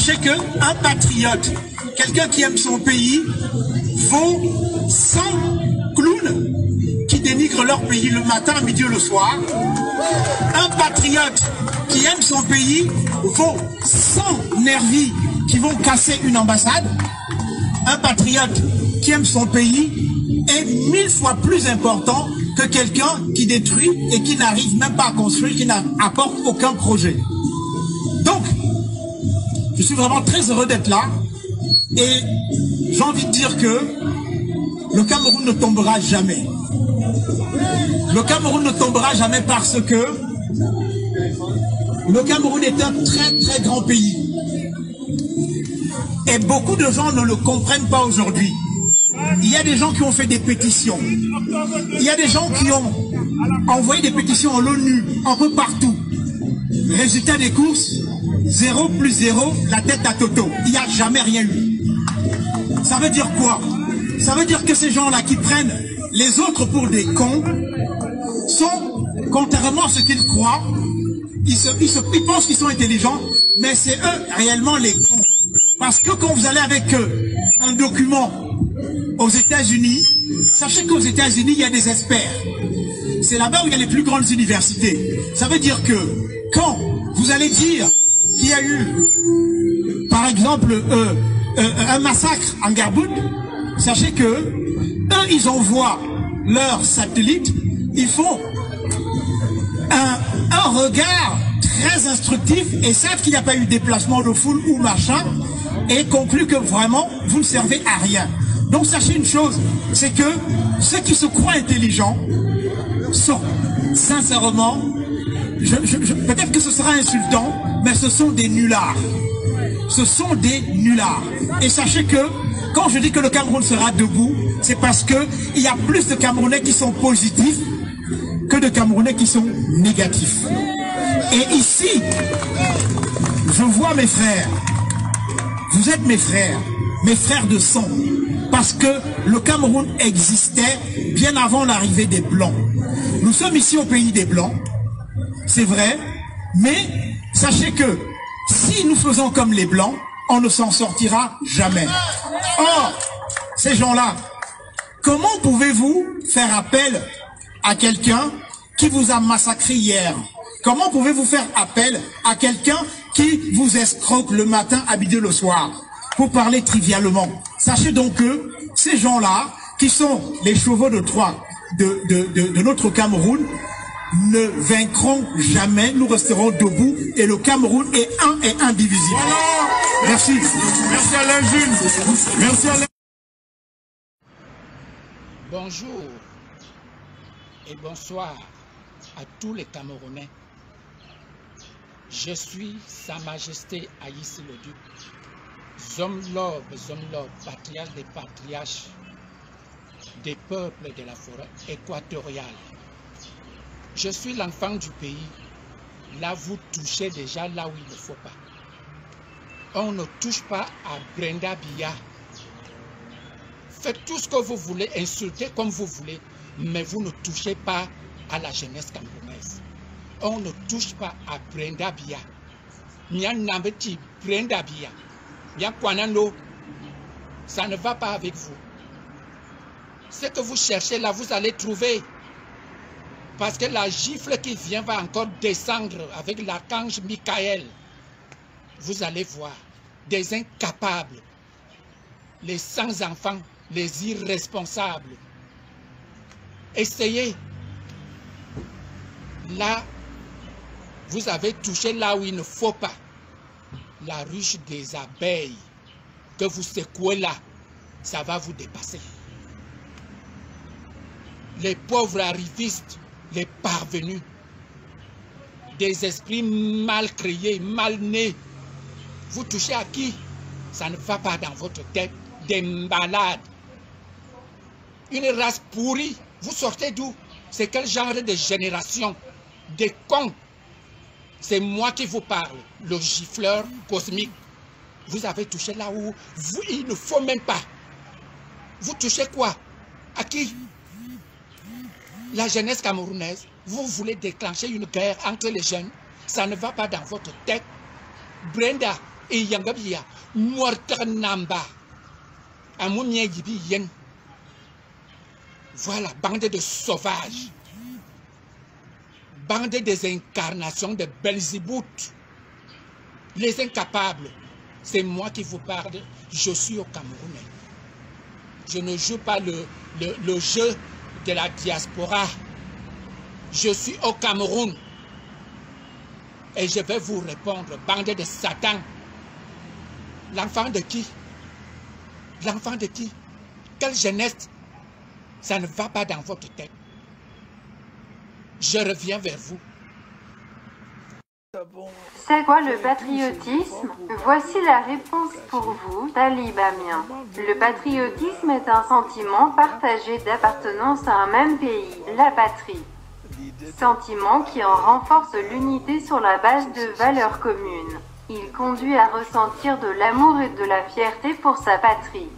sachez qu'un patriote, quelqu'un qui aime son pays, vaut 100 clowns qui dénigrent leur pays le matin, à midi ou le soir. Un patriote qui aime son pays vaut 100 nervis qui vont casser une ambassade. Un patriote qui aime son pays est 1000 fois plus important que quelqu'un qui détruit et qui n'arrive même pas à construire, qui n'apporte aucun projet. Donc, je suis vraiment très heureux d'être là et j'ai envie de dire que le Cameroun ne tombera jamais. Le Cameroun ne tombera jamais parce que le Cameroun est un très très grand pays. Et beaucoup de gens ne le comprennent pas aujourd'hui. Il y a des gens qui ont fait des pétitions. Il y a des gens qui ont envoyé des pétitions à l'ONU, un peu partout. Résultat des courses, 0 plus 0, la tête à Toto. Il n'y a jamais rien eu. Ça veut dire quoi? Ça veut dire que ces gens-là qui prennent les autres pour des cons sont, contrairement à ce qu'ils croient, ils pensent qu'ils sont intelligents, mais c'est eux réellement les cons. Parce que quand vous allez avec un document aux États-Unis, sachez qu'aux États-Unis, il y a des experts. C'est là-bas où il y a les plus grandes universités. Ça veut dire que quand vous allez dire qu'il y a eu, par exemple, un massacre en Garboud, sachez que eux, ils envoient leurs satellites, ils font un regard très instructif et savent qu'il n'y a pas eu déplacement de foule ou machin et concluent que vraiment, vous ne servez à rien. Donc sachez une chose, c'est que ceux qui se croient intelligents sont sincèrement, peut-être que ce sera insultant, mais ce sont des nullards. Ce sont des nullards. Et sachez que quand je dis que le Cameroun sera debout, c'est parce qu'il y a plus de Camerounais qui sont positifs que de Camerounais qui sont négatifs. Et ici, je vois mes frères. Vous êtes mes frères de sang. Parce que le Cameroun existait bien avant l'arrivée des Blancs. Nous sommes ici au pays des Blancs, c'est vrai, mais sachez que si nous faisons comme les Blancs, on ne s'en sortira jamais. Or, ces gens-là, comment pouvez-vous faire appel à quelqu'un qui vous a massacré hier? Comment pouvez-vous faire appel à quelqu'un qui vous escroque le matin, à midi le soir? Pour parler trivialement. Sachez donc que ces gens-là, qui sont les chevaux de Troie de notre Cameroun, ne vaincront jamais. Nous resterons debout et le Cameroun est un et indivisible. Voilà. Merci. Merci Alain Jules. Merci Alain. Bonjour et bonsoir à tous les Camerounais. Je suis Sa Majesté Haïssi le Duc, Zomlob, patriarche des patriarches des peuples de la forêt équatoriale. Je suis l'enfant du pays. Là, vous touchez déjà là où il ne faut pas. On ne touche pas à Brenda Biya. Faites tout ce que vous voulez, insultez comme vous voulez, mais vous ne touchez pas à la jeunesse camerounaise. On ne touche pas à Brenda Biya. Nyanambeti Brenda Biya. Nyankwanano, ça ne va pas avec vous. Ce que vous cherchez là, vous allez trouver. Parce que la gifle qui vient va encore descendre avec l'archange Michael. Vous allez voir des incapables, les sans-enfants, les irresponsables. Essayez. Là, vous avez touché là où il ne faut pas. La ruche des abeilles que vous secouez là, ça va vous dépasser. Les pauvres arrivistes, les parvenus, des esprits mal créés, mal nés. Vous touchez à qui? Ça ne va pas dans votre tête. Des malades. Une race pourrie. Vous sortez d'où? C'est quel genre de génération? Des cons. C'est moi qui vous parle, le gifleur cosmique. Vous avez touché là où vous, il ne faut même pas. Vous touchez quoi? À qui? La jeunesse camerounaise. Vous voulez déclencher une guerre entre les jeunes. Ça ne va pas dans votre tête. Brenda, et yangabia muartanamba amumia yibi yen. Voilà, bande de sauvages, bande des incarnations de Belzébuth, les incapables. C'est moi qui vous parle, je suis au Cameroun. Je ne joue pas le jeu de la diaspora. Je suis au Cameroun. Et je vais vous répondre, bande de Satan. L'enfant de qui? L'enfant de qui? Quelle jeunesse? Ça ne va pas dans votre tête. Je reviens vers vous. C'est quoi le patriotisme? Voici la réponse pour vous, Talib Amien. Le patriotisme est un sentiment partagé d'appartenance à un même pays, la patrie. Sentiment qui en renforce l'unité sur la base de valeurs communes. Il conduit à ressentir de l'amour et de la fierté pour sa patrie.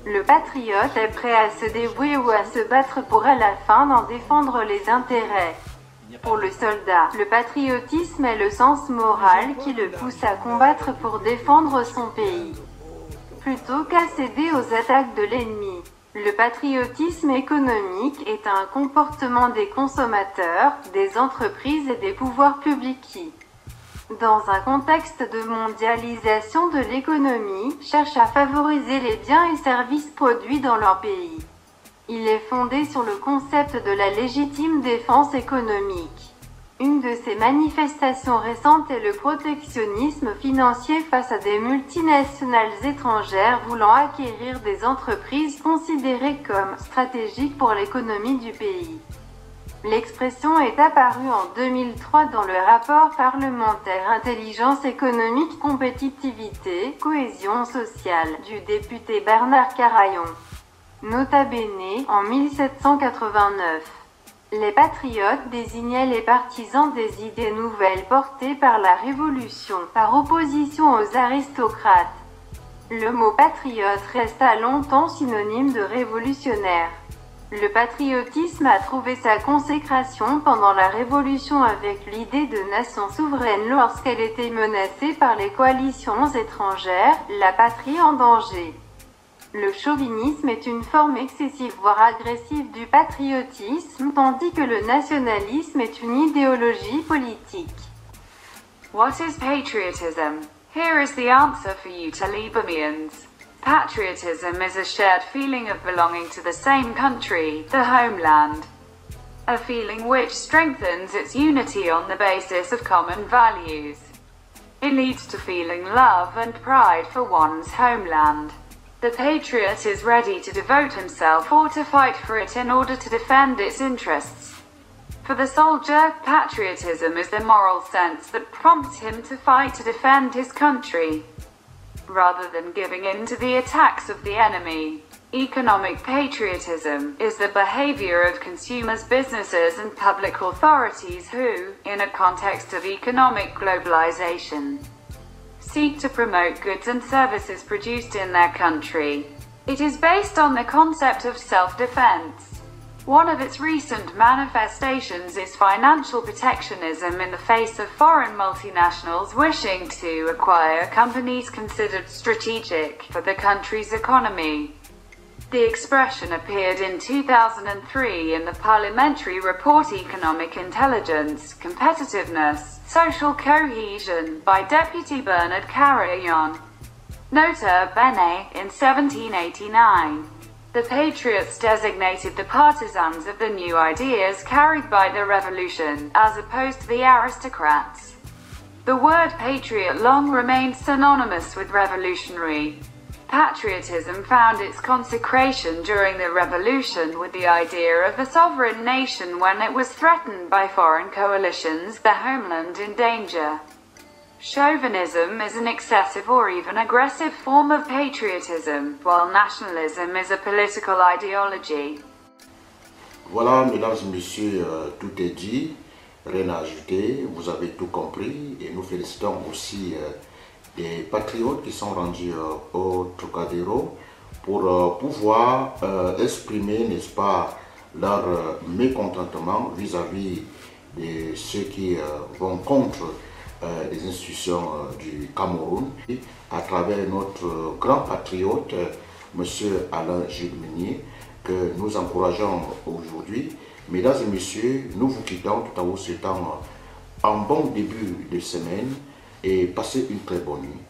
Le patriote est prêt à se dévouer ou à se battre pour à la fin d'en défendre les intérêts. Pour le soldat, le patriotisme est le sens moral qui le pousse à combattre pour défendre son pays, plutôt qu'à céder aux attaques de l'ennemi. Le patriotisme économique est un comportement des consommateurs, des entreprises et des pouvoirs publics qui, dans un contexte de mondialisation de l'économie, cherchent à favoriser les biens et services produits dans leur pays. Il est fondé sur le concept de la légitime défense économique. Une de ces manifestations récentes est le protectionnisme financier face à des multinationales étrangères voulant acquérir des entreprises considérées comme stratégiques pour l'économie du pays. L'expression est apparue en 2003 dans le rapport parlementaire Intelligence économique, compétitivité, cohésion sociale du député Bernard Carayon. Nota bene, en 1789. Les patriotes désignaient les partisans des idées nouvelles portées par la Révolution, par opposition aux aristocrates. Le mot patriote resta longtemps synonyme de révolutionnaire. Le patriotisme a trouvé sa consécration pendant la Révolution avec l'idée de nation souveraine lorsqu'elle était menacée par les coalitions étrangères, la patrie en danger. Le chauvinisme est une forme excessive voire agressive du patriotisme, tandis que le nationalisme est une idéologie politique. What is patriotism? Here is the answer for you Talibamians. Patriotism is a shared feeling of belonging to the same country, the homeland. A feeling which strengthens its unity on the basis of common values. It leads to feeling love and pride for one's homeland. The patriot is ready to devote himself or to fight for it in order to defend its interests. For the soldier, patriotism is the moral sense that prompts him to fight to defend his country, rather than giving in to the attacks of the enemy. Economic patriotism is the behavior of consumers, businesses, and public authorities who, in a context of economic globalization, seek to promote goods and services produced in their country. It is based on the concept of self-defense. One of its recent manifestations is financial protectionism in the face of foreign multinationals wishing to acquire companies considered strategic for the country's economy. The expression appeared in 2003 in the parliamentary report Economic Intelligence, Competitiveness, Social Cohesion by Deputy Bernard Carayon. Nota bene, in 1789, the Patriots designated the partisans of the new ideas carried by the revolution, as opposed to the aristocrats. The word patriot long remained synonymous with revolutionary. Patriotism found its consecration during the revolution with the idea of a sovereign nation when it was threatened by foreign coalitions, the homeland in danger. Chauvinism is an excessive or even aggressive form of patriotism, while nationalism is a political ideology. Voilà, mesdames et messieurs, tout est dit, rien à ajouter, vous avez tout compris et nous félicitons aussi des patriotes qui sont rendus au Trocadéro pour pouvoir exprimer, n'est-ce pas, leur mécontentement vis-à-vis de ceux qui vont contre des institutions du Cameroun, à travers notre grand patriote, M. Alain Jules Meunier, que nous encourageons aujourd'hui. Mesdames et messieurs, nous vous quittons tout en vous souhaitant un bon début de semaine et passez une très bonne nuit.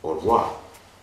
Au revoir.